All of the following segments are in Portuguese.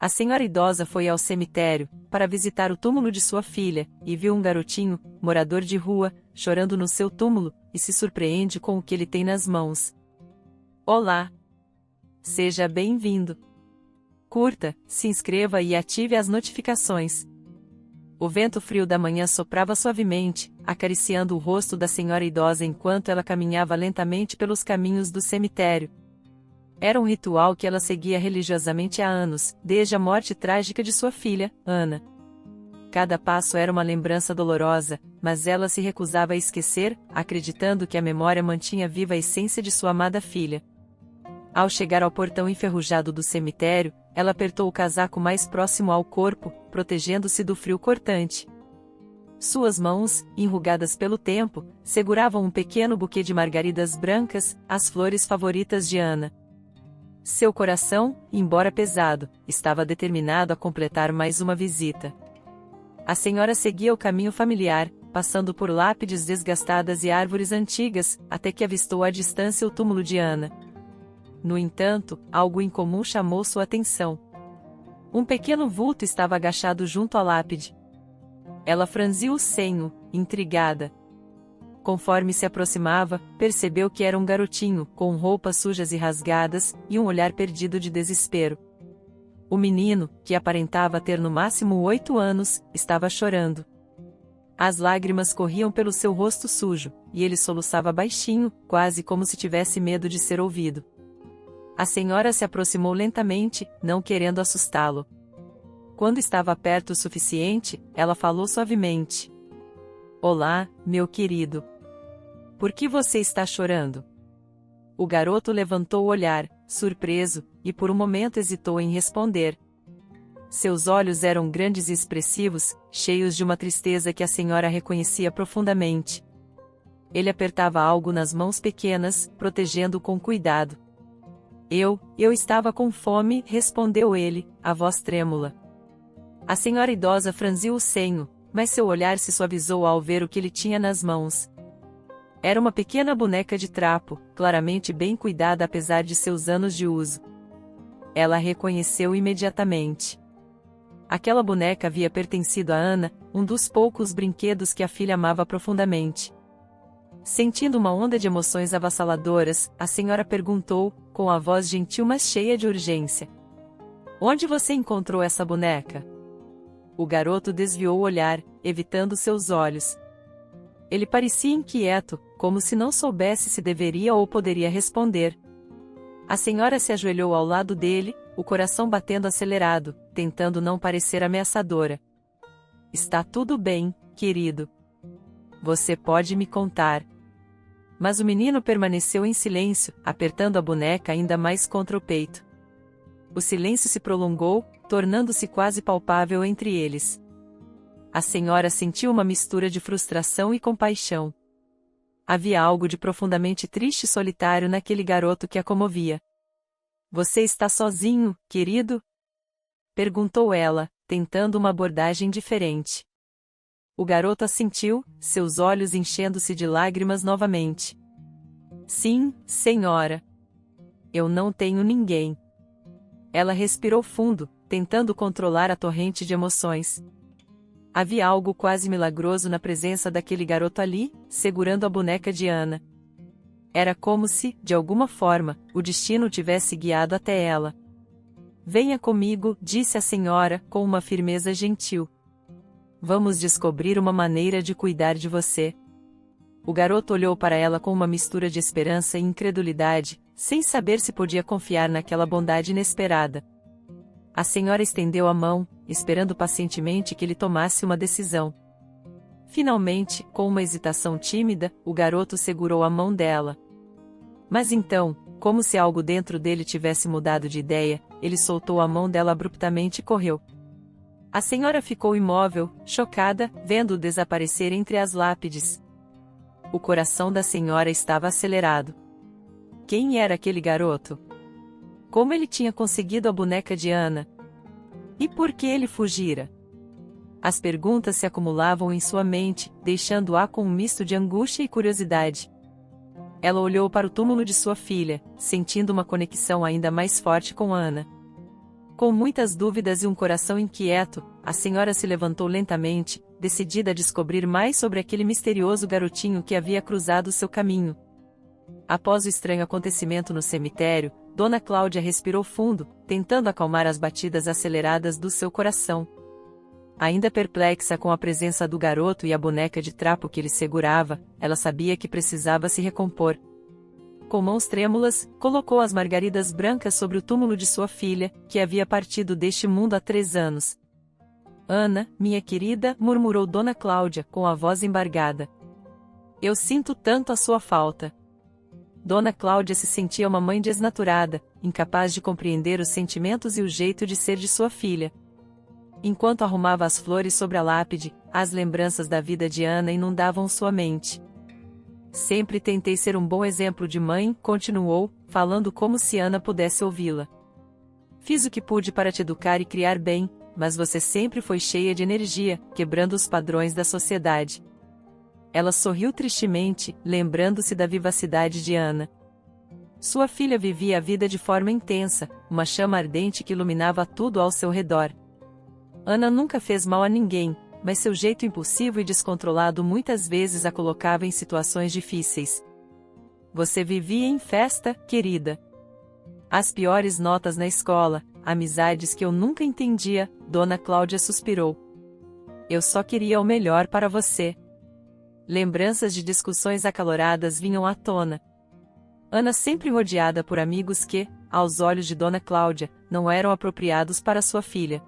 A senhora idosa foi ao cemitério, para visitar o túmulo de sua filha, e viu um garotinho, morador de rua, chorando no seu túmulo, e se surpreende com o que ele tem nas mãos. Olá! Seja bem-vindo! Curta, se inscreva e ative as notificações. O vento frio da manhã soprava suavemente, acariciando o rosto da senhora idosa enquanto ela caminhava lentamente pelos caminhos do cemitério. Era um ritual que ela seguia religiosamente há anos, desde a morte trágica de sua filha, Ana. Cada passo era uma lembrança dolorosa, mas ela se recusava a esquecer, acreditando que a memória mantinha viva a essência de sua amada filha. Ao chegar ao portão enferrujado do cemitério, ela apertou o casaco mais próximo ao corpo, protegendo-se do frio cortante. Suas mãos, enrugadas pelo tempo, seguravam um pequeno buquê de margaridas brancas, as flores favoritas de Ana. Seu coração, embora pesado, estava determinado a completar mais uma visita. A senhora seguia o caminho familiar, passando por lápides desgastadas e árvores antigas, até que avistou à distância o túmulo de Ana. No entanto, algo incomum chamou sua atenção. Um pequeno vulto estava agachado junto à lápide. Ela franziu o senho, intrigada. Conforme se aproximava, percebeu que era um garotinho, com roupas sujas e rasgadas, e um olhar perdido de desespero. O menino, que aparentava ter no máximo 8 anos, estava chorando. As lágrimas corriam pelo seu rosto sujo, e ele soluçava baixinho, quase como se tivesse medo de ser ouvido. A senhora se aproximou lentamente, não querendo assustá-lo. Quando estava perto o suficiente, ela falou suavemente. Olá, meu querido. Por que você está chorando? O garoto levantou o olhar, surpreso, e por um momento hesitou em responder. Seus olhos eram grandes e expressivos, cheios de uma tristeza que a senhora reconhecia profundamente. Ele apertava algo nas mãos pequenas, protegendo-o com cuidado. Eu estava com fome, respondeu ele, a voz trêmula. A senhora idosa franziu o senho, mas seu olhar se suavizou ao ver o que ele tinha nas mãos. Era uma pequena boneca de trapo, claramente bem cuidada apesar de seus anos de uso. Ela a reconheceu imediatamente. Aquela boneca havia pertencido a Ana, um dos poucos brinquedos que a filha amava profundamente. Sentindo uma onda de emoções avassaladoras, a senhora perguntou, com a voz gentil mas cheia de urgência. Onde você encontrou essa boneca? O garoto desviou o olhar, evitando seus olhos. Ele parecia inquieto, como se não soubesse se deveria ou poderia responder. A senhora se ajoelhou ao lado dele, o coração batendo acelerado, tentando não parecer ameaçadora. Está tudo bem, querido. Você pode me contar. Mas o menino permaneceu em silêncio, apertando a boneca ainda mais contra o peito. O silêncio se prolongou, tornando-se quase palpável entre eles. A senhora sentiu uma mistura de frustração e compaixão. Havia algo de profundamente triste e solitário naquele garoto que a comovia. Você está sozinho, querido? Perguntou ela, tentando uma abordagem diferente. O garoto assentiu, seus olhos enchendo-se de lágrimas novamente. Sim, senhora. Eu não tenho ninguém. Ela respirou fundo, tentando controlar a torrente de emoções. Havia algo quase milagroso na presença daquele garoto ali, segurando a boneca de Ana. Era como se, de alguma forma, o destino tivesse guiado até ela. Venha comigo, disse a senhora, com uma firmeza gentil. Vamos descobrir uma maneira de cuidar de você. O garoto olhou para ela com uma mistura de esperança e incredulidade, sem saber se podia confiar naquela bondade inesperada. A senhora estendeu a mão, esperando pacientemente que ele tomasse uma decisão. Finalmente, com uma hesitação tímida, o garoto segurou a mão dela. Mas então, como se algo dentro dele tivesse mudado de ideia, ele soltou a mão dela abruptamente e correu. A senhora ficou imóvel, chocada, vendo-o desaparecer entre as lápides. O coração da senhora estava acelerado. Quem era aquele garoto? Como ele tinha conseguido a boneca de Ana? E por que ele fugira? As perguntas se acumulavam em sua mente, deixando-a com um misto de angústia e curiosidade. Ela olhou para o túmulo de sua filha, sentindo uma conexão ainda mais forte com Ana. Com muitas dúvidas e um coração inquieto, a senhora se levantou lentamente, decidida a descobrir mais sobre aquele misterioso garotinho que havia cruzado seu caminho. Após o estranho acontecimento no cemitério, Dona Cláudia respirou fundo, tentando acalmar as batidas aceleradas do seu coração. Ainda perplexa com a presença do garoto e a boneca de trapo que ele segurava, ela sabia que precisava se recompor. Com mãos trêmulas, colocou as margaridas brancas sobre o túmulo de sua filha, que havia partido deste mundo há 3 anos. Ana, minha querida, murmurou Dona Cláudia, com a voz embargada. Eu sinto tanto a sua falta. Dona Cláudia se sentia uma mãe desnaturada, incapaz de compreender os sentimentos e o jeito de ser de sua filha. Enquanto arrumava as flores sobre a lápide, as lembranças da vida de Ana inundavam sua mente. Sempre tentei ser um bom exemplo de mãe, continuou, falando como se Ana pudesse ouvi-la. Fiz o que pude para te educar e criar bem, mas você sempre foi cheia de energia, quebrando os padrões da sociedade. Ela sorriu tristemente, lembrando-se da vivacidade de Ana. Sua filha vivia a vida de forma intensa, uma chama ardente que iluminava tudo ao seu redor. Ana nunca fez mal a ninguém, mas seu jeito impulsivo e descontrolado muitas vezes a colocava em situações difíceis. Você vivia em festa, querida. As piores notas na escola, amizades que eu nunca entendia, Dona Cláudia suspirou. Eu só queria o melhor para você. Lembranças de discussões acaloradas vinham à tona. Ana sempre rodeada por amigos que, aos olhos de Dona Cláudia, não eram apropriados para sua filha.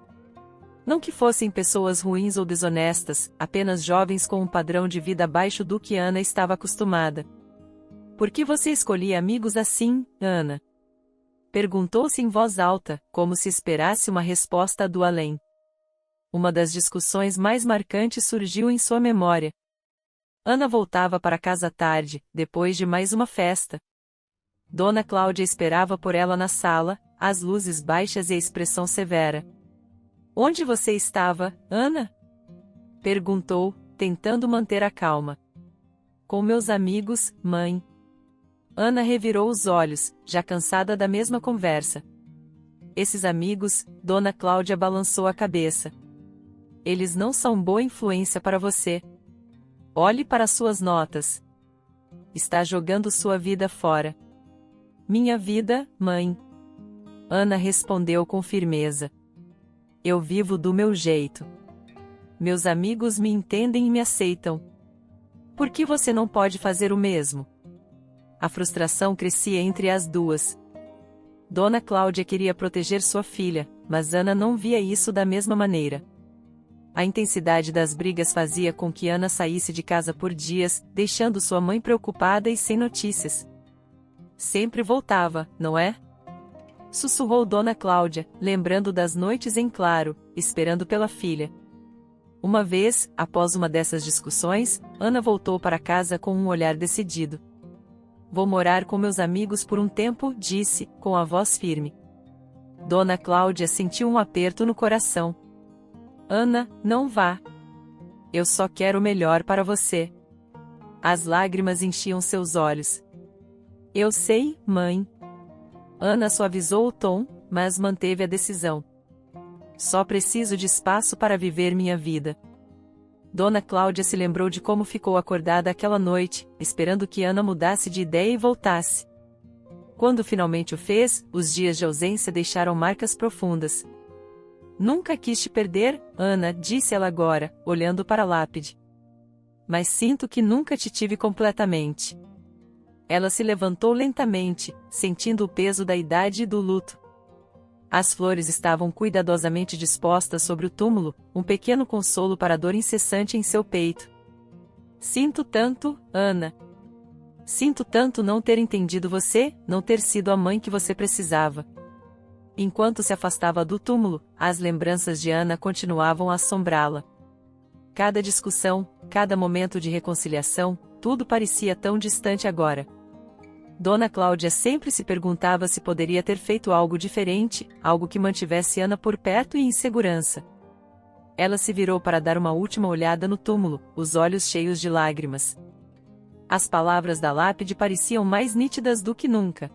Não que fossem pessoas ruins ou desonestas, apenas jovens com um padrão de vida abaixo do que Ana estava acostumada. Por que você escolhia amigos assim, Ana? Perguntou-se em voz alta, como se esperasse uma resposta do além. Uma das discussões mais marcantes surgiu em sua memória. Ana voltava para casa tarde, depois de mais uma festa. Dona Cláudia esperava por ela na sala, as luzes baixas e a expressão severa. Onde você estava, Ana? Perguntou, tentando manter a calma. Com meus amigos, mãe. Ana revirou os olhos, já cansada da mesma conversa. Esses amigos, Dona Cláudia balançou a cabeça. Eles não são boa influência para você. Olhe para suas notas. Está jogando sua vida fora. Minha vida, mãe. Ana respondeu com firmeza. Eu vivo do meu jeito. Meus amigos me entendem e me aceitam. Por que você não pode fazer o mesmo? A frustração crescia entre as duas. Dona Cláudia queria proteger sua filha, mas Ana não via isso da mesma maneira. A intensidade das brigas fazia com que Ana saísse de casa por dias, deixando sua mãe preocupada e sem notícias. Sempre voltava, não é? Sussurrou Dona Cláudia, lembrando das noites em claro, esperando pela filha. Uma vez, após uma dessas discussões, Ana voltou para casa com um olhar decidido. Vou morar com meus amigos por um tempo, disse, com a voz firme. Dona Cláudia sentiu um aperto no coração. Ana, não vá. Eu só quero o melhor para você. As lágrimas enchiam seus olhos. Eu sei, mãe. Ana suavizou o tom, mas manteve a decisão. Só preciso de espaço para viver minha vida. Dona Cláudia se lembrou de como ficou acordada aquela noite, esperando que Ana mudasse de ideia e voltasse. Quando finalmente o fez, os dias de ausência deixaram marcas profundas. Nunca quis te perder, Ana, disse ela agora, olhando para a lápide. Mas sinto que nunca te tive completamente. Ela se levantou lentamente, sentindo o peso da idade e do luto. As flores estavam cuidadosamente dispostas sobre o túmulo, um pequeno consolo para a dor incessante em seu peito. Sinto tanto, Ana. Sinto tanto não ter entendido você, não ter sido a mãe que você precisava. Enquanto se afastava do túmulo, as lembranças de Ana continuavam a assombrá-la. Cada discussão, cada momento de reconciliação, tudo parecia tão distante agora. Dona Cláudia sempre se perguntava se poderia ter feito algo diferente, algo que mantivesse Ana por perto e em segurança. Ela se virou para dar uma última olhada no túmulo, os olhos cheios de lágrimas. As palavras da lápide pareciam mais nítidas do que nunca.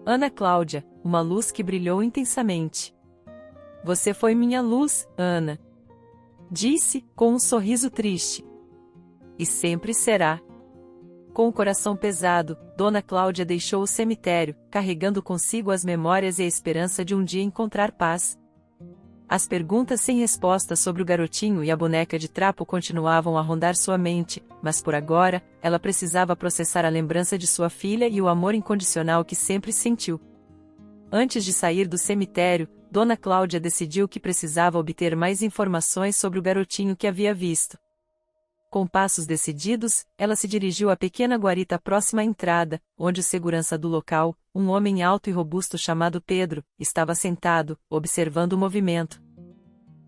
Ana Cláudia, uma luz que brilhou intensamente. Você foi minha luz, Ana. Disse, com um sorriso triste. E sempre será. Com o coração pesado, Dona Cláudia deixou o cemitério, carregando consigo as memórias e a esperança de um dia encontrar paz. As perguntas sem resposta sobre o garotinho e a boneca de trapo continuavam a rondar sua mente, mas por agora, ela precisava processar a lembrança de sua filha e o amor incondicional que sempre sentiu. Antes de sair do cemitério, Dona Cláudia decidiu que precisava obter mais informações sobre o garotinho que havia visto. Com passos decididos, ela se dirigiu à pequena guarita próxima à entrada, onde o segurança do local, um homem alto e robusto chamado Pedro, estava sentado, observando o movimento.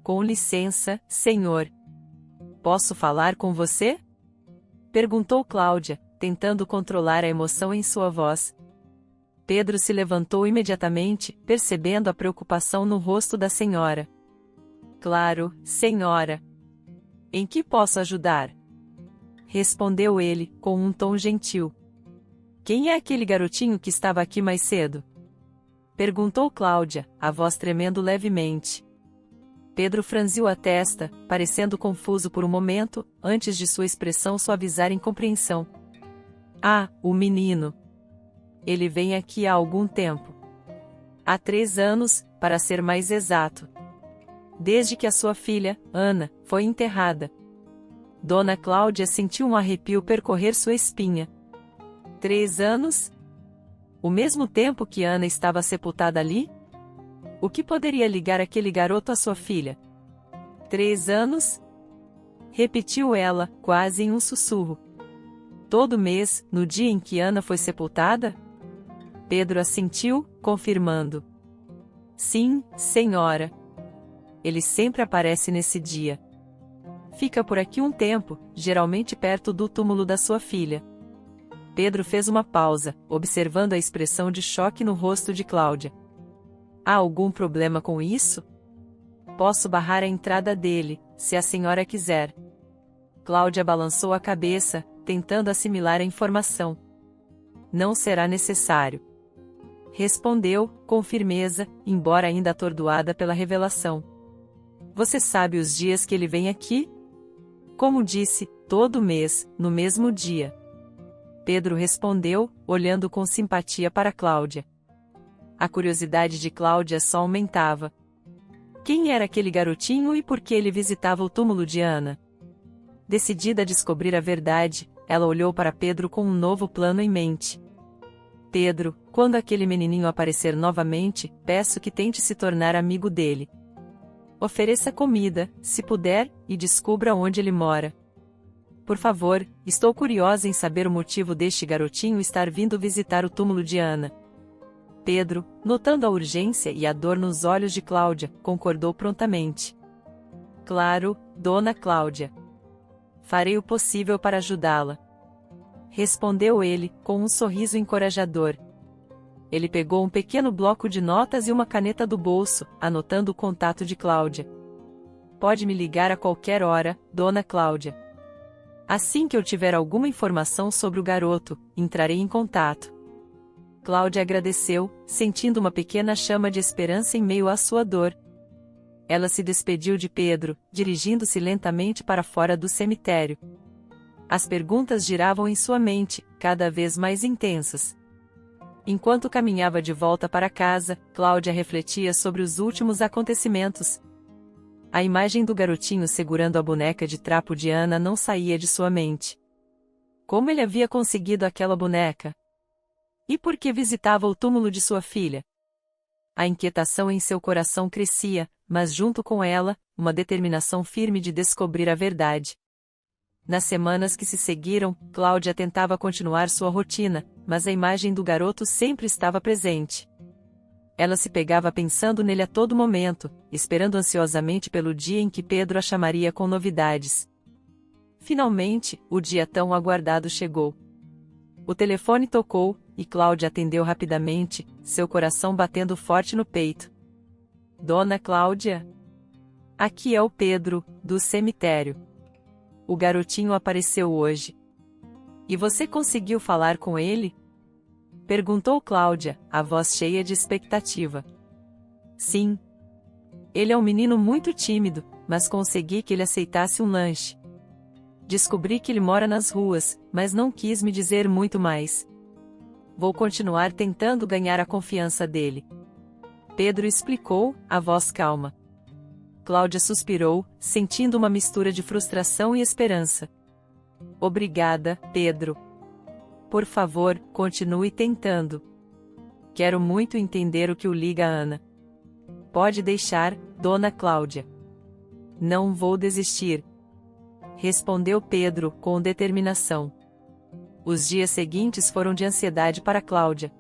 Com licença, senhor. Posso falar com você? Perguntou Cláudia, tentando controlar a emoção em sua voz. Pedro se levantou imediatamente, percebendo a preocupação no rosto da senhora. Claro, senhora. Em que posso ajudar? Respondeu ele, com um tom gentil. Quem é aquele garotinho que estava aqui mais cedo? Perguntou Cláudia, a voz tremendo levemente. Pedro franziu a testa, parecendo confuso por um momento, antes de sua expressão suavizar em compreensão. Ah, o menino. Ele vem aqui há algum tempo. Há 3 anos, para ser mais exato. Desde que a sua filha, Ana, foi enterrada. Dona Cláudia sentiu um arrepio percorrer sua espinha. 3 anos? O mesmo tempo que Ana estava sepultada ali? O que poderia ligar aquele garoto à sua filha? 3 anos? Repetiu ela, quase em um sussurro. Todo mês, no dia em que Ana foi sepultada? Pedro assentiu, confirmando. Sim, senhora. Ele sempre aparece nesse dia. Fica por aqui um tempo, geralmente perto do túmulo da sua filha. Pedro fez uma pausa, observando a expressão de choque no rosto de Cláudia. Há algum problema com isso? Posso barrar a entrada dele, se a senhora quiser. Cláudia balançou a cabeça, tentando assimilar a informação. Não será necessário. Respondeu, com firmeza, embora ainda atordoada pela revelação. Você sabe os dias que ele vem aqui? Como disse, todo mês, no mesmo dia. Pedro respondeu, olhando com simpatia para Cláudia. A curiosidade de Cláudia só aumentava. Quem era aquele garotinho e por que ele visitava o túmulo de Ana? Decidida a descobrir a verdade, ela olhou para Pedro com um novo plano em mente. Pedro, quando aquele menininho aparecer novamente, peço que tente se tornar amigo dele. Ofereça comida, se puder, e descubra onde ele mora. Por favor, estou curiosa em saber o motivo deste garotinho estar vindo visitar o túmulo de Ana. Pedro, notando a urgência e a dor nos olhos de Cláudia, concordou prontamente. Claro, Dona Cláudia. Farei o possível para ajudá-la. Respondeu ele, com um sorriso encorajador. Ele pegou um pequeno bloco de notas e uma caneta do bolso, anotando o contato de Cláudia. Pode me ligar a qualquer hora, Dona Cláudia. Assim que eu tiver alguma informação sobre o garoto, entrarei em contato. Cláudia agradeceu, sentindo uma pequena chama de esperança em meio à sua dor. Ela se despediu de Pedro, dirigindo-se lentamente para fora do cemitério. As perguntas giravam em sua mente, cada vez mais intensas. Enquanto caminhava de volta para casa, Cláudia refletia sobre os últimos acontecimentos. A imagem do garotinho segurando a boneca de trapo de Ana não saía de sua mente. Como ele havia conseguido aquela boneca? E por que visitava o túmulo de sua filha? A inquietação em seu coração crescia, mas junto com ela, uma determinação firme de descobrir a verdade. Nas semanas que se seguiram, Cláudia tentava continuar sua rotina, mas a imagem do garoto sempre estava presente. Ela se pegava pensando nele a todo momento, esperando ansiosamente pelo dia em que Pedro a chamaria com novidades. Finalmente, o dia tão aguardado chegou. O telefone tocou, e Cláudia atendeu rapidamente, seu coração batendo forte no peito. Dona Cláudia? Aqui é o Pedro, do cemitério. O garotinho apareceu hoje. E você conseguiu falar com ele? Perguntou Cláudia, a voz cheia de expectativa. Sim. Ele é um menino muito tímido, mas consegui que ele aceitasse um lanche. Descobri que ele mora nas ruas, mas não quis me dizer muito mais. Vou continuar tentando ganhar a confiança dele. Pedro explicou, a voz calma. Cláudia suspirou, sentindo uma mistura de frustração e esperança. Obrigada, Pedro. Por favor, continue tentando. Quero muito entender o que o liga a Ana. Pode deixar, Dona Cláudia. Não vou desistir. Respondeu Pedro, com determinação. Os dias seguintes foram de ansiedade para Cláudia.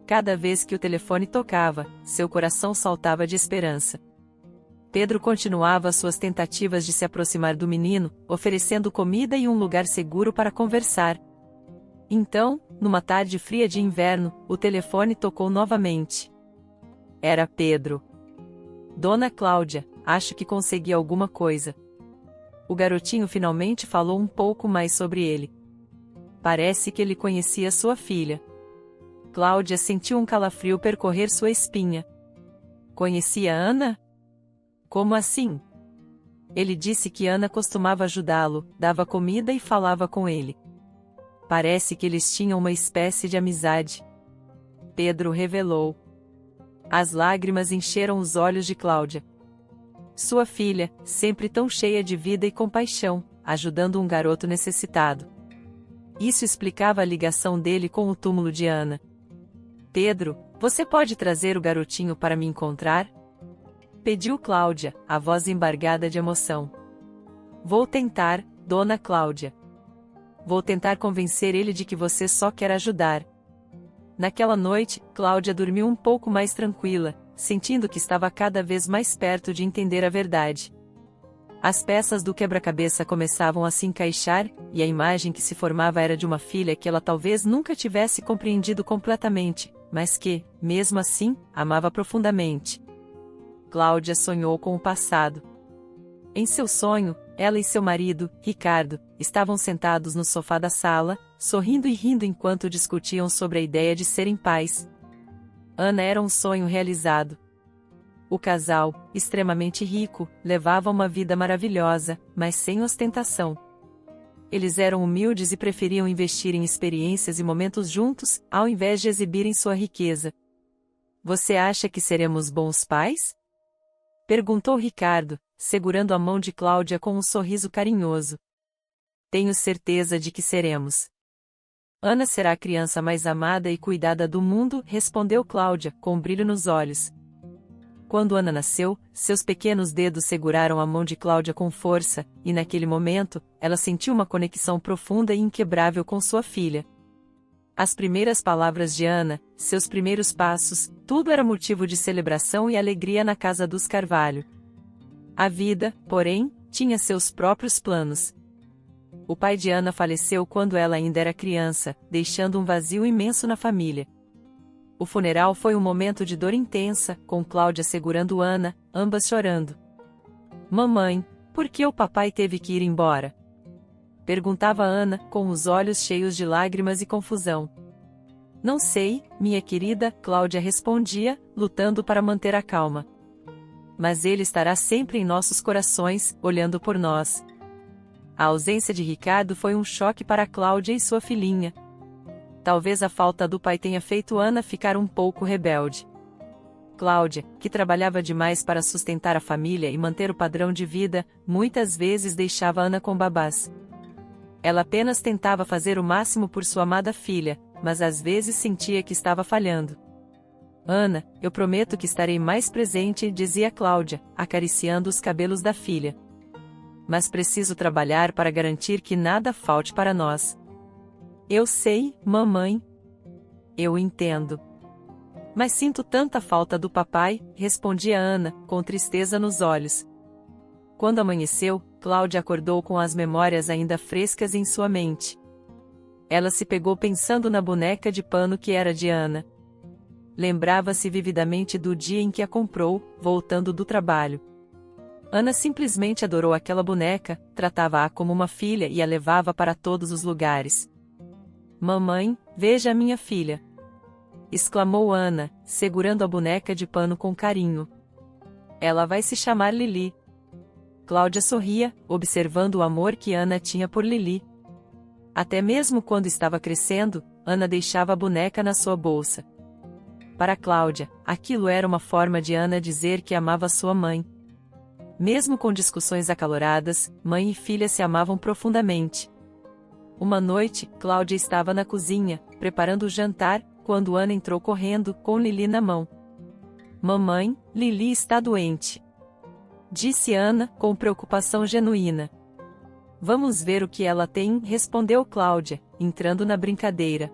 Cada vez que o telefone tocava, seu coração saltava de esperança. Pedro continuava suas tentativas de se aproximar do menino, oferecendo comida e um lugar seguro para conversar. Então, numa tarde fria de inverno, o telefone tocou novamente. Era Pedro. Dona Cláudia, acho que consegui alguma coisa. O garotinho finalmente falou um pouco mais sobre ele. Parece que ele conhecia sua filha. Cláudia sentiu um calafrio percorrer sua espinha. Conhecia Ana? Como assim? Ele disse que Ana costumava ajudá-lo, dava comida e falava com ele. Parece que eles tinham uma espécie de amizade. Pedro revelou. As lágrimas encheram os olhos de Cláudia. Sua filha, sempre tão cheia de vida e compaixão, ajudando um garoto necessitado. Isso explicava a ligação dele com o túmulo de Ana. Pedro, você pode trazer o garotinho para me encontrar? Pediu Cláudia, a voz embargada de emoção. Vou tentar, Dona Cláudia. Vou tentar convencer ele de que você só quer ajudar. Naquela noite, Cláudia dormiu um pouco mais tranquila, sentindo que estava cada vez mais perto de entender a verdade. As peças do quebra-cabeça começavam a se encaixar, e a imagem que se formava era de uma filha que ela talvez nunca tivesse compreendido completamente, mas que, mesmo assim, amava profundamente. Cláudia sonhou com o passado. Em seu sonho, ela e seu marido, Ricardo, estavam sentados no sofá da sala, sorrindo e rindo enquanto discutiam sobre a ideia de serem pais. Ana era um sonho realizado. O casal, extremamente rico, levava uma vida maravilhosa, mas sem ostentação. Eles eram humildes e preferiam investir em experiências e momentos juntos, ao invés de exibirem sua riqueza. Você acha que seremos bons pais? Perguntou Ricardo, segurando a mão de Cláudia com um sorriso carinhoso. Tenho certeza de que seremos. Ana será a criança mais amada e cuidada do mundo, respondeu Cláudia, com um brilho nos olhos. Quando Ana nasceu, seus pequenos dedos seguraram a mão de Cláudia com força, e naquele momento, ela sentiu uma conexão profunda e inquebrável com sua filha. As primeiras palavras de Ana, seus primeiros passos, tudo era motivo de celebração e alegria na casa dos Carvalho. A vida, porém, tinha seus próprios planos. O pai de Ana faleceu quando ela ainda era criança, deixando um vazio imenso na família. O funeral foi um momento de dor intensa, com Cláudia segurando Ana, ambas chorando. Mamãe, por que o papai teve que ir embora? Perguntava Ana, com os olhos cheios de lágrimas e confusão. Não sei, minha querida, Cláudia respondia, lutando para manter a calma. Mas ele estará sempre em nossos corações, olhando por nós. A ausência de Ricardo foi um choque para Cláudia e sua filhinha. Talvez a falta do pai tenha feito Ana ficar um pouco rebelde. Cláudia, que trabalhava demais para sustentar a família e manter o padrão de vida, muitas vezes deixava Ana com babás. Ela apenas tentava fazer o máximo por sua amada filha, mas às vezes sentia que estava falhando. Ana, eu prometo que estarei mais presente, dizia Cláudia, acariciando os cabelos da filha. Mas preciso trabalhar para garantir que nada falte para nós. Eu sei, mamãe. Eu entendo. Mas sinto tanta falta do papai, respondia Ana, com tristeza nos olhos. Quando amanheceu, Cláudia acordou com as memórias ainda frescas em sua mente. Ela se pegou pensando na boneca de pano que era de Ana. Lembrava-se vividamente do dia em que a comprou, voltando do trabalho. Ana simplesmente adorou aquela boneca, tratava-a como uma filha e a levava para todos os lugares. Mamãe, veja a minha filha! Exclamou Ana, segurando a boneca de pano com carinho. Ela vai se chamar Lili. Cláudia sorria, observando o amor que Ana tinha por Lili. Até mesmo quando estava crescendo, Ana deixava a boneca na sua bolsa. Para Cláudia, aquilo era uma forma de Ana dizer que amava sua mãe. Mesmo com discussões acaloradas, mãe e filha se amavam profundamente. Uma noite, Cláudia estava na cozinha, preparando o jantar, quando Ana entrou correndo, com Lili na mão. Mamãe, Lili está doente, disse Ana, com preocupação genuína. Vamos ver o que ela tem, respondeu Cláudia, entrando na brincadeira.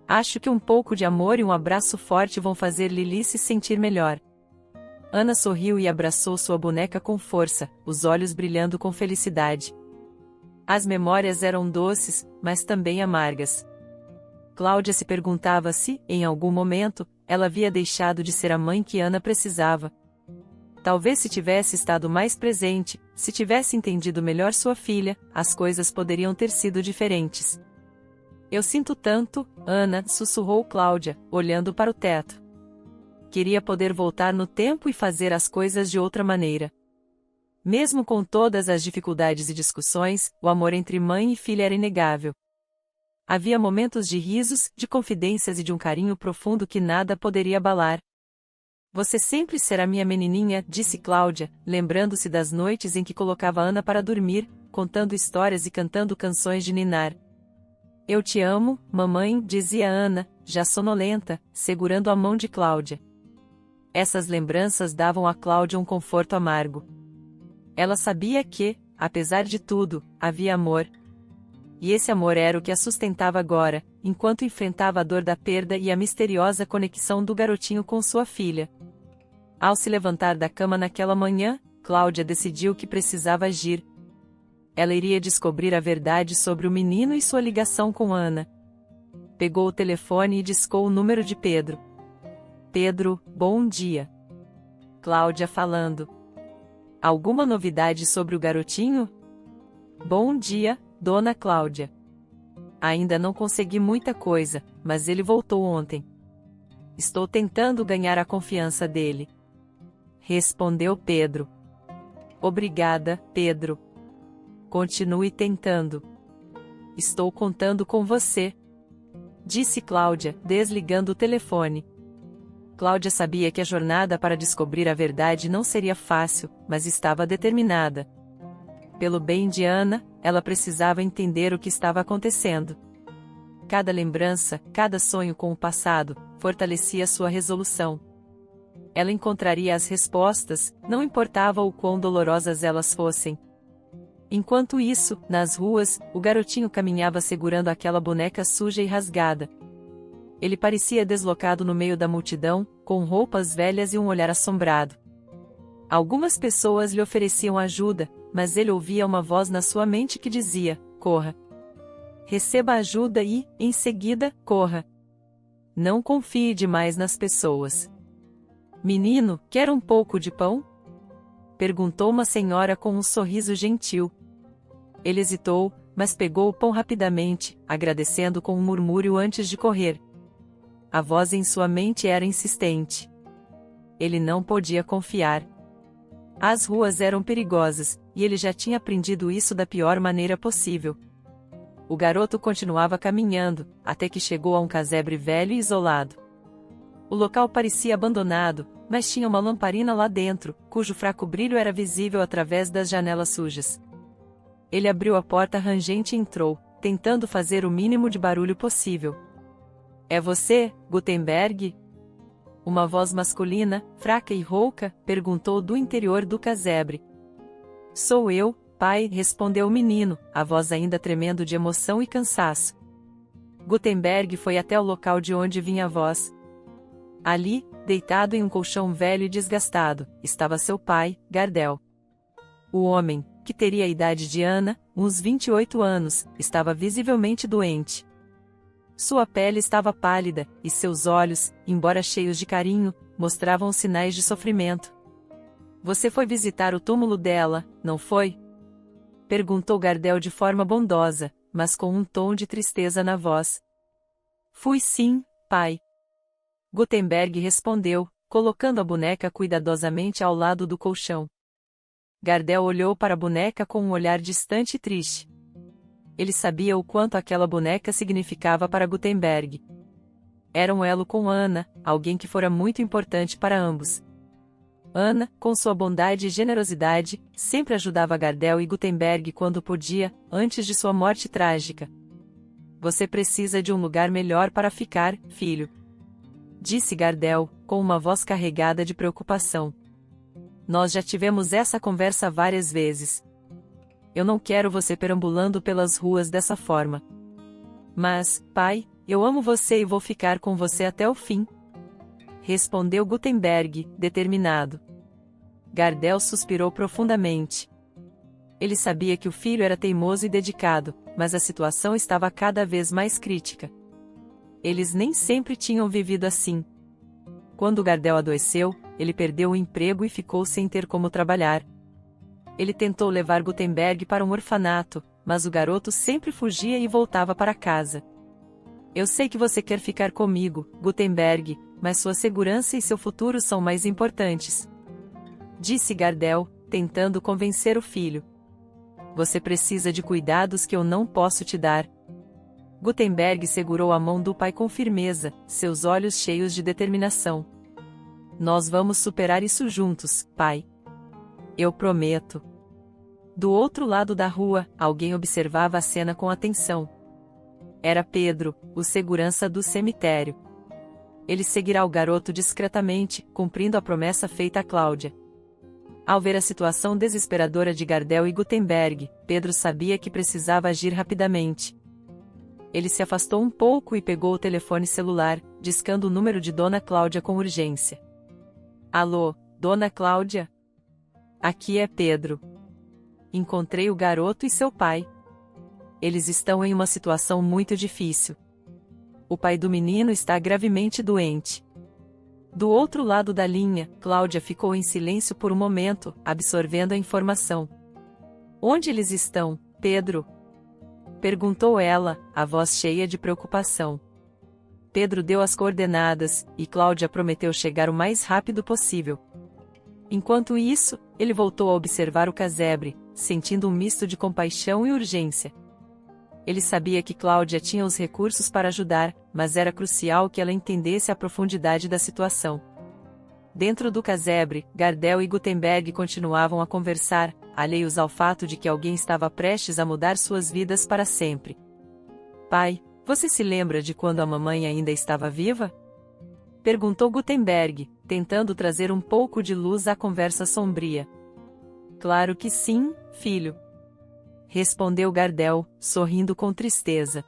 Acho que um pouco de amor e um abraço forte vão fazer Lili se sentir melhor. Ana sorriu e abraçou sua boneca com força, os olhos brilhando com felicidade. As memórias eram doces, mas também amargas. Cláudia se perguntava se, em algum momento, ela havia deixado de ser a mãe que Ana precisava. Talvez se tivesse estado mais presente, se tivesse entendido melhor sua filha, as coisas poderiam ter sido diferentes. Eu sinto tanto, Ana, sussurrou Cláudia, olhando para o teto. Queria poder voltar no tempo e fazer as coisas de outra maneira. Mesmo com todas as dificuldades e discussões, o amor entre mãe e filha era inegável. Havia momentos de risos, de confidências e de um carinho profundo que nada poderia abalar. Você sempre será minha menininha, disse Cláudia, lembrando-se das noites em que colocava Ana para dormir, contando histórias e cantando canções de ninar. Eu te amo, mamãe, dizia Ana, já sonolenta, segurando a mão de Cláudia. Essas lembranças davam a Cláudia um conforto amargo. Ela sabia que, apesar de tudo, havia amor. E esse amor era o que a sustentava agora, enquanto enfrentava a dor da perda e a misteriosa conexão do garotinho com sua filha. Ao se levantar da cama naquela manhã, Cláudia decidiu que precisava agir. Ela iria descobrir a verdade sobre o menino e sua ligação com Ana. Pegou o telefone e discou o número de Pedro. Pedro, bom dia. Cláudia falando. Alguma novidade sobre o garotinho? Bom dia, dona Cláudia. Ainda não consegui muita coisa, mas ele voltou ontem. Estou tentando ganhar a confiança dele. Respondeu Pedro. Obrigada, Pedro. Continue tentando. Estou contando com você, disse Cláudia, desligando o telefone. Cláudia sabia que a jornada para descobrir a verdade não seria fácil, mas estava determinada. Pelo bem de Ana, ela precisava entender o que estava acontecendo. Cada lembrança, cada sonho com o passado, fortalecia sua resolução. Ela encontraria as respostas, não importava o quão dolorosas elas fossem. Enquanto isso, nas ruas, o garotinho caminhava segurando aquela boneca suja e rasgada. Ele parecia deslocado no meio da multidão, com roupas velhas e um olhar assombrado. Algumas pessoas lhe ofereciam ajuda, mas ele ouvia uma voz na sua mente que dizia: corra. Receba ajuda e, em seguida, corra. Não confie demais nas pessoas. Menino, quer um pouco de pão? Perguntou uma senhora com um sorriso gentil. Ele hesitou, mas pegou o pão rapidamente, agradecendo com um murmúrio antes de correr. A voz em sua mente era insistente. Ele não podia confiar. As ruas eram perigosas, e ele já tinha aprendido isso da pior maneira possível. O garoto continuava caminhando, até que chegou a um casebre velho e isolado. O local parecia abandonado, mas tinha uma lamparina lá dentro, cujo fraco brilho era visível através das janelas sujas. Ele abriu a porta rangente e entrou, tentando fazer o mínimo de barulho possível. É você, Gutenberg? Uma voz masculina, fraca e rouca, perguntou do interior do casebre. Sou eu, pai, respondeu o menino, a voz ainda tremendo de emoção e cansaço. Gutenberg foi até o local de onde vinha a voz. Ali, deitado em um colchão velho e desgastado, estava seu pai, Gardel. O homem, que teria a idade de Ana, uns 28 anos, estava visivelmente doente. Sua pele estava pálida, e seus olhos, embora cheios de carinho, mostravam sinais de sofrimento. Você foi visitar o túmulo dela, não foi? Perguntou Gardel de forma bondosa, mas com um tom de tristeza na voz. Fui sim, pai. Gutenberg respondeu, colocando a boneca cuidadosamente ao lado do colchão. Gardel olhou para a boneca com um olhar distante e triste. Ele sabia o quanto aquela boneca significava para Gutenberg. Era um elo com Anna, alguém que fora muito importante para ambos. Anna, com sua bondade e generosidade, sempre ajudava Gardel e Gutenberg quando podia, antes de sua morte trágica. Você precisa de um lugar melhor para ficar, filho, disse Gardel, com uma voz carregada de preocupação. Nós já tivemos essa conversa várias vezes. Eu não quero você perambulando pelas ruas dessa forma. Mas, pai, eu amo você e vou ficar com você até o fim, respondeu Gutenberg, determinado. Gardel suspirou profundamente. Ele sabia que o filho era teimoso e dedicado, mas a situação estava cada vez mais crítica. Eles nem sempre tinham vivido assim. Quando Gardel adoeceu, ele perdeu o emprego e ficou sem ter como trabalhar. Ele tentou levar Gutenberg para um orfanato, mas o garoto sempre fugia e voltava para casa. Eu sei que você quer ficar comigo, Gutenberg, mas sua segurança e seu futuro são mais importantes, disse Gardel, tentando convencer o filho. Você precisa de cuidados que eu não posso te dar. Gutenberg segurou a mão do pai com firmeza, seus olhos cheios de determinação. Nós vamos superar isso juntos, pai. Eu prometo. Do outro lado da rua, alguém observava a cena com atenção. Era Pedro, o segurança do cemitério. Ele seguirá o garoto discretamente, cumprindo a promessa feita a Cláudia. Ao ver a situação desesperadora de Gardel e Gutenberg, Pedro sabia que precisava agir rapidamente. Ele se afastou um pouco e pegou o telefone celular, discando o número de Dona Cláudia com urgência. Alô, Dona Cláudia? Aqui é Pedro. Encontrei o garoto e seu pai. Eles estão em uma situação muito difícil. O pai do menino está gravemente doente. Do outro lado da linha, Cláudia ficou em silêncio por um momento, absorvendo a informação. Onde eles estão, Pedro? Perguntou ela, a voz cheia de preocupação. Pedro deu as coordenadas, e Cláudia prometeu chegar o mais rápido possível. Enquanto isso, ele voltou a observar o casebre, sentindo um misto de compaixão e urgência. Ele sabia que Cláudia tinha os recursos para ajudar, mas era crucial que ela entendesse a profundidade da situação. Dentro do casebre, Gardel e Gutenberg continuavam a conversar, alheios ao fato de que alguém estava prestes a mudar suas vidas para sempre. Pai, você se lembra de quando a mamãe ainda estava viva? Perguntou Gutenberg, tentando trazer um pouco de luz à conversa sombria. Claro que sim, filho. Respondeu Gardel, sorrindo com tristeza.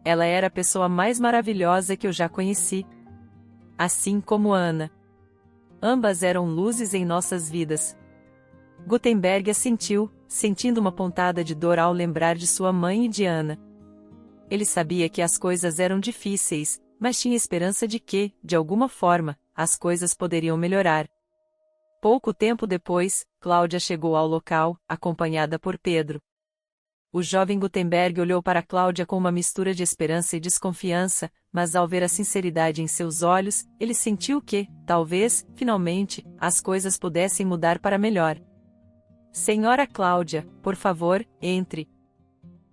Ela era a pessoa mais maravilhosa que eu já conheci. Assim como Anna. Ambas eram luzes em nossas vidas. Gutenberg assentiu, sentindo uma pontada de dor ao lembrar de sua mãe e de Anna. Ele sabia que as coisas eram difíceis, mas tinha esperança de que, de alguma forma, as coisas poderiam melhorar. Pouco tempo depois, Cláudia chegou ao local, acompanhada por Pedro. O jovem Gutenberg olhou para Cláudia com uma mistura de esperança e desconfiança, mas ao ver a sinceridade em seus olhos, ele sentiu que, talvez, finalmente, as coisas pudessem mudar para melhor. Senhora Cláudia, por favor, entre.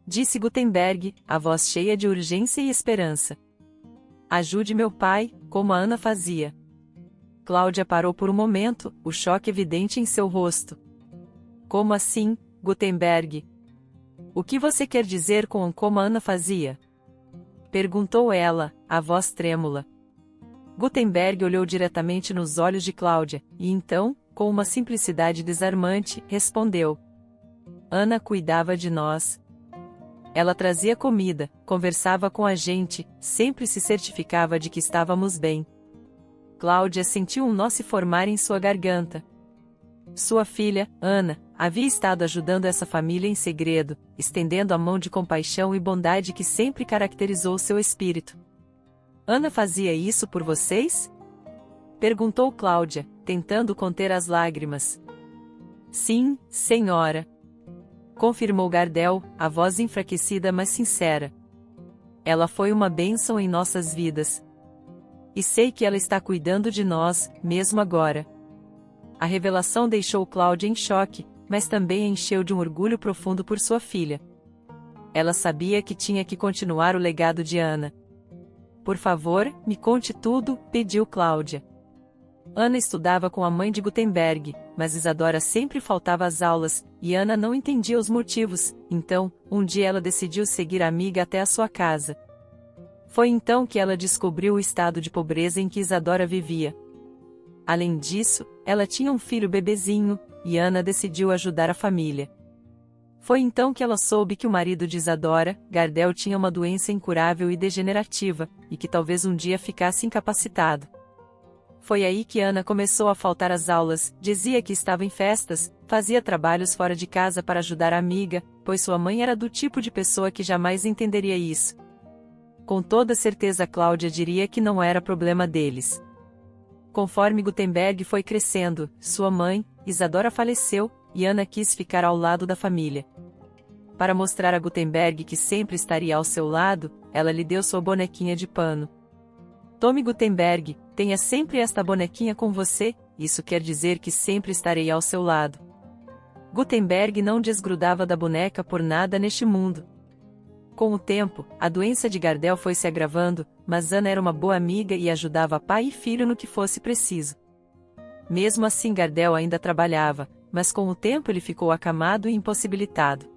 Disse Gutenberg, a voz cheia de urgência e esperança. Ajude meu pai, como a Anna fazia. Cláudia parou por um momento, o choque evidente em seu rosto. Como assim, Gutenberg? O que você quer dizer com como a Anna fazia? Perguntou ela, a voz trêmula. Gutenberg olhou diretamente nos olhos de Cláudia, e então, com uma simplicidade desarmante, respondeu. Anna cuidava de nós. Ela trazia comida, conversava com a gente, sempre se certificava de que estávamos bem. Cláudia sentiu um nó se formar em sua garganta. Sua filha, Anna, havia estado ajudando essa família em segredo, estendendo a mão de compaixão e bondade que sempre caracterizou seu espírito. Anna fazia isso por vocês? Perguntou Cláudia, tentando conter as lágrimas. Sim, senhora. Confirmou Gardel, a voz enfraquecida mas sincera. Ela foi uma bênção em nossas vidas. E sei que ela está cuidando de nós, mesmo agora. A revelação deixou Cláudia em choque, mas também a encheu de um orgulho profundo por sua filha. Ela sabia que tinha que continuar o legado de Ana. Por favor, me conte tudo, pediu Cláudia. Ana estudava com a mãe de Gutenberg, mas Isadora sempre faltava às aulas, e Ana não entendia os motivos, então, um dia ela decidiu seguir a amiga até a sua casa. Foi então que ela descobriu o estado de pobreza em que Isadora vivia. Além disso, ela tinha um filho bebezinho, e Ana decidiu ajudar a família. Foi então que ela soube que o marido de Isadora, Gardel, tinha uma doença incurável e degenerativa, e que talvez um dia ficasse incapacitado. Foi aí que Ana começou a faltar às aulas, dizia que estava em festas, fazia trabalhos fora de casa para ajudar a amiga, pois sua mãe era do tipo de pessoa que jamais entenderia isso. Com toda certeza Cláudia diria que não era problema deles. Conforme Gutenberg foi crescendo, sua mãe, Isadora, faleceu, e Ana quis ficar ao lado da família. Para mostrar a Gutenberg que sempre estaria ao seu lado, ela lhe deu sua bonequinha de pano. Tome, Gutenberg, tenha sempre esta bonequinha com você, isso quer dizer que sempre estarei ao seu lado. Gutenberg não desgrudava da boneca por nada neste mundo. Com o tempo, a doença de Gardel foi se agravando, mas Ana era uma boa amiga e ajudava pai e filho no que fosse preciso. Mesmo assim, Gardel ainda trabalhava, mas com o tempo ele ficou acamado e impossibilitado.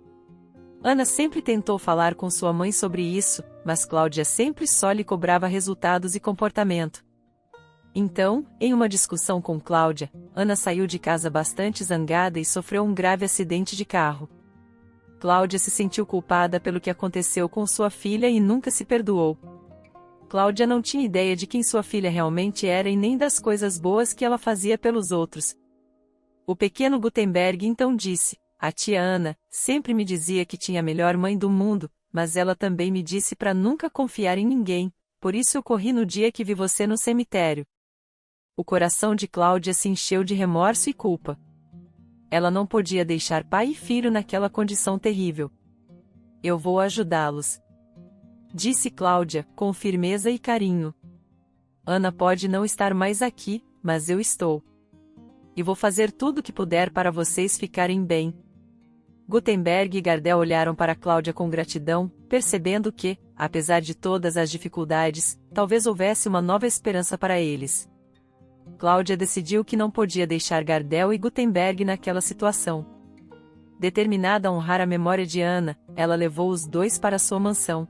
Ana sempre tentou falar com sua mãe sobre isso, mas Cláudia sempre só lhe cobrava resultados e comportamento. Então, em uma discussão com Cláudia, Ana saiu de casa bastante zangada e sofreu um grave acidente de carro. Cláudia se sentiu culpada pelo que aconteceu com sua filha e nunca se perdoou. Cláudia não tinha ideia de quem sua filha realmente era e nem das coisas boas que ela fazia pelos outros. O pequeno Gutenberg então disse: a tia Ana sempre me dizia que tinha a melhor mãe do mundo, mas ela também me disse para nunca confiar em ninguém, por isso eu corri no dia que vi você no cemitério. O coração de Cláudia se encheu de remorso e culpa. Ela não podia deixar pai e filho naquela condição terrível. Eu vou ajudá-los, disse Cláudia, com firmeza e carinho. Ana pode não estar mais aqui, mas eu estou. E vou fazer tudo o que puder para vocês ficarem bem. Gutenberg e Gardel olharam para Cláudia com gratidão, percebendo que, apesar de todas as dificuldades, talvez houvesse uma nova esperança para eles. Cláudia decidiu que não podia deixar Gardel e Gutenberg naquela situação. Determinada a honrar a memória de Ana, ela levou os dois para sua mansão.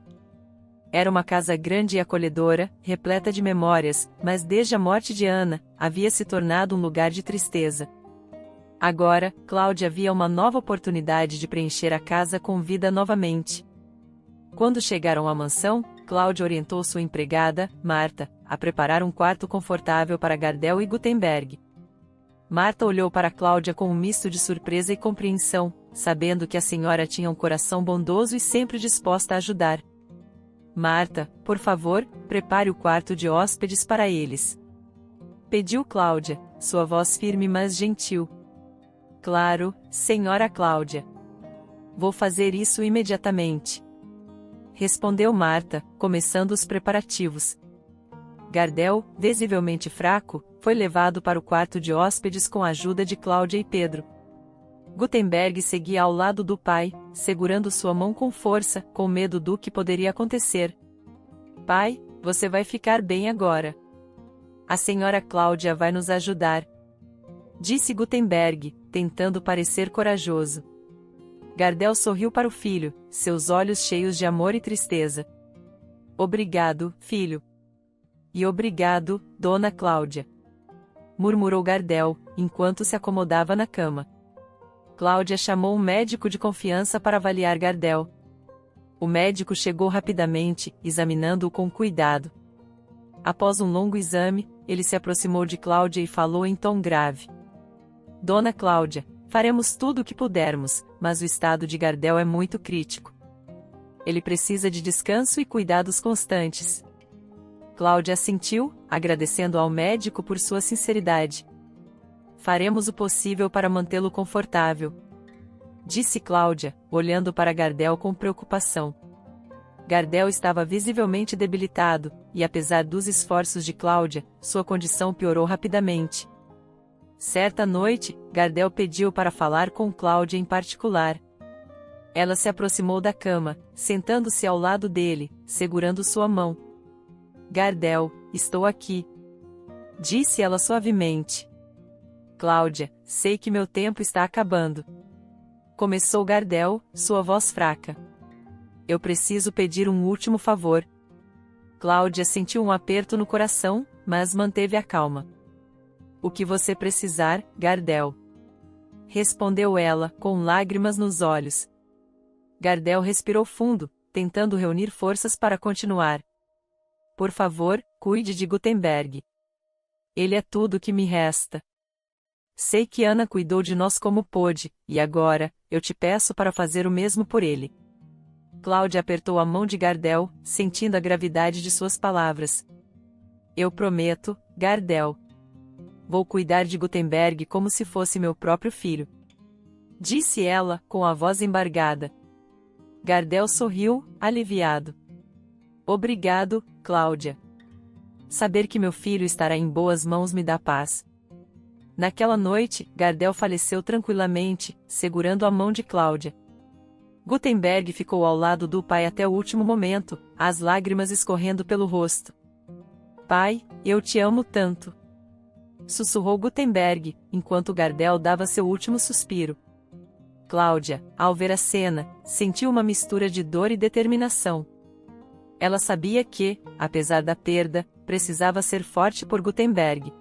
Era uma casa grande e acolhedora, repleta de memórias, mas desde a morte de Ana, havia se tornado um lugar de tristeza. Agora, Cláudia via uma nova oportunidade de preencher a casa com vida novamente. Quando chegaram à mansão, Cláudia orientou sua empregada, Marta, a preparar um quarto confortável para Gardel e Gutenberg. Marta olhou para Cláudia com um misto de surpresa e compreensão, sabendo que a senhora tinha um coração bondoso e sempre disposta a ajudar. Marta, por favor, prepare o quarto de hóspedes para eles, pediu Cláudia, sua voz firme mas gentil. Claro, senhora Cláudia. Vou fazer isso imediatamente, respondeu Marta, começando os preparativos. Gardel, visivelmente fraco, foi levado para o quarto de hóspedes com a ajuda de Cláudia e Pedro. Gutenberg seguia ao lado do pai, segurando sua mão com força, com medo do que poderia acontecer. Pai, você vai ficar bem agora. A senhora Cláudia vai nos ajudar, disse Gutenberg, tentando parecer corajoso. Gardel sorriu para o filho, seus olhos cheios de amor e tristeza. Obrigado, filho. E obrigado, dona Cláudia, murmurou Gardel, enquanto se acomodava na cama. Cláudia chamou um médico de confiança para avaliar Gardel. O médico chegou rapidamente, examinando-o com cuidado. Após um longo exame, ele se aproximou de Cláudia e falou em tom grave. Dona Cláudia, faremos tudo o que pudermos, mas o estado de Gardel é muito crítico. Ele precisa de descanso e cuidados constantes. Cláudia assentiu, agradecendo ao médico por sua sinceridade. Faremos o possível para mantê-lo confortável, disse Cláudia, olhando para Gardel com preocupação. Gardel estava visivelmente debilitado, e apesar dos esforços de Cláudia, sua condição piorou rapidamente. Certa noite, Gardel pediu para falar com Cláudia em particular. Ela se aproximou da cama, sentando-se ao lado dele, segurando sua mão. Gardel, estou aqui. Disse ela suavemente. Cláudia, sei que meu tempo está acabando. Começou Gardel, sua voz fraca. Eu preciso pedir um último favor. Cláudia sentiu um aperto no coração, mas manteve a calma. O que você precisar, Gardel. Respondeu ela, com lágrimas nos olhos. Gardel respirou fundo, tentando reunir forças para continuar. Por favor, cuide de Gutenberg. Ele é tudo que me resta. Sei que Ana cuidou de nós como pôde, e agora, eu te peço para fazer o mesmo por ele. Cláudia apertou a mão de Gardel, sentindo a gravidade de suas palavras. Eu prometo, Gardel. Vou cuidar de Gutenberg como se fosse meu próprio filho. Disse ela, com a voz embargada. Gardel sorriu, aliviado. Obrigado, Cláudia. Saber que meu filho estará em boas mãos me dá paz. Naquela noite, Gardel faleceu tranquilamente, segurando a mão de Cláudia. Gutenberg ficou ao lado do pai até o último momento, as lágrimas escorrendo pelo rosto. Pai, eu te amo tanto. Sussurrou Gutenberg, enquanto Gardel dava seu último suspiro. Cláudia, ao ver a cena, sentiu uma mistura de dor e determinação. Ela sabia que, apesar da perda, precisava ser forte por Gutenberg.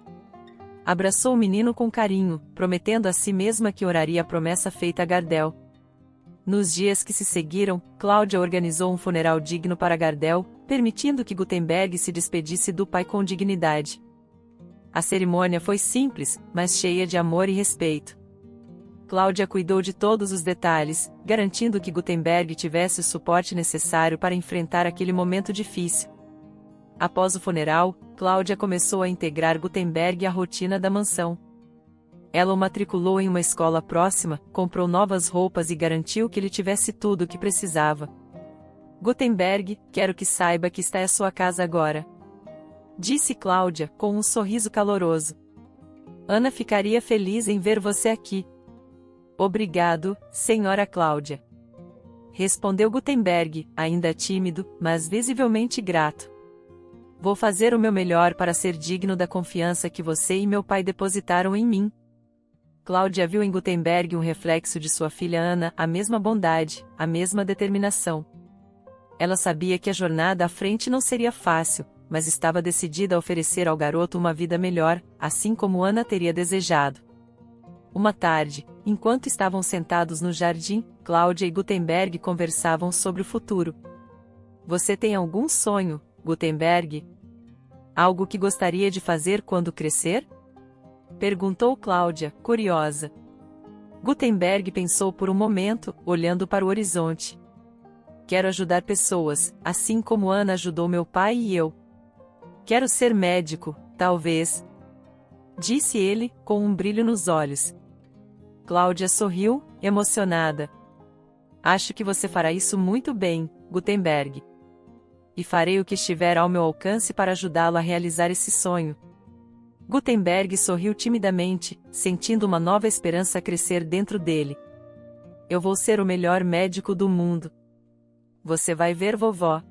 Abraçou o menino com carinho, prometendo a si mesma que oraria a promessa feita a Gardel. Nos dias que se seguiram, Cláudia organizou um funeral digno para Gardel, permitindo que Gutenberg se despedisse do pai com dignidade. A cerimônia foi simples, mas cheia de amor e respeito. Cláudia cuidou de todos os detalhes, garantindo que Gutenberg tivesse o suporte necessário para enfrentar aquele momento difícil. Após o funeral, Cláudia começou a integrar Gutenberg à rotina da mansão. Ela o matriculou em uma escola próxima, comprou novas roupas e garantiu que ele tivesse tudo o que precisava. Gutenberg, quero que saiba que esta é sua casa agora. Disse Cláudia, com um sorriso caloroso. Ana ficaria feliz em ver você aqui. Obrigado, senhora Cláudia. Respondeu Gutenberg, ainda tímido, mas visivelmente grato. Vou fazer o meu melhor para ser digno da confiança que você e meu pai depositaram em mim. Cláudia viu em Gutenberg um reflexo de sua filha Ana, a mesma bondade, a mesma determinação. Ela sabia que a jornada à frente não seria fácil, mas estava decidida a oferecer ao garoto uma vida melhor, assim como Ana teria desejado. Uma tarde, enquanto estavam sentados no jardim, Cláudia e Gutenberg conversavam sobre o futuro. Você tem algum sonho, Gutenberg? Algo que gostaria de fazer quando crescer? Perguntou Cláudia, curiosa. Gutenberg pensou por um momento, olhando para o horizonte. Quero ajudar pessoas, assim como Ana ajudou meu pai e eu. Quero ser médico, talvez. Disse ele, com um brilho nos olhos. Cláudia sorriu, emocionada. Acho que você fará isso muito bem, Gutenberg. E farei o que estiver ao meu alcance para ajudá-lo a realizar esse sonho. Gutenberg sorriu timidamente, sentindo uma nova esperança crescer dentro dele. Eu vou ser o melhor médico do mundo. Você vai ver, vovó.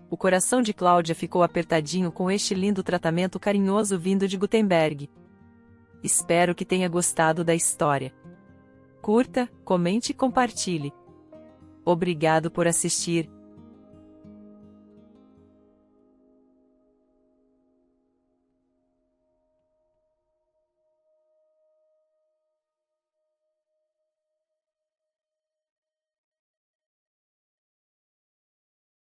O coração de Cláudia ficou apertadinho com este lindo tratamento carinhoso vindo de Gutenberg. Espero que tenha gostado da história. Curta, comente e compartilhe. Obrigado por assistir.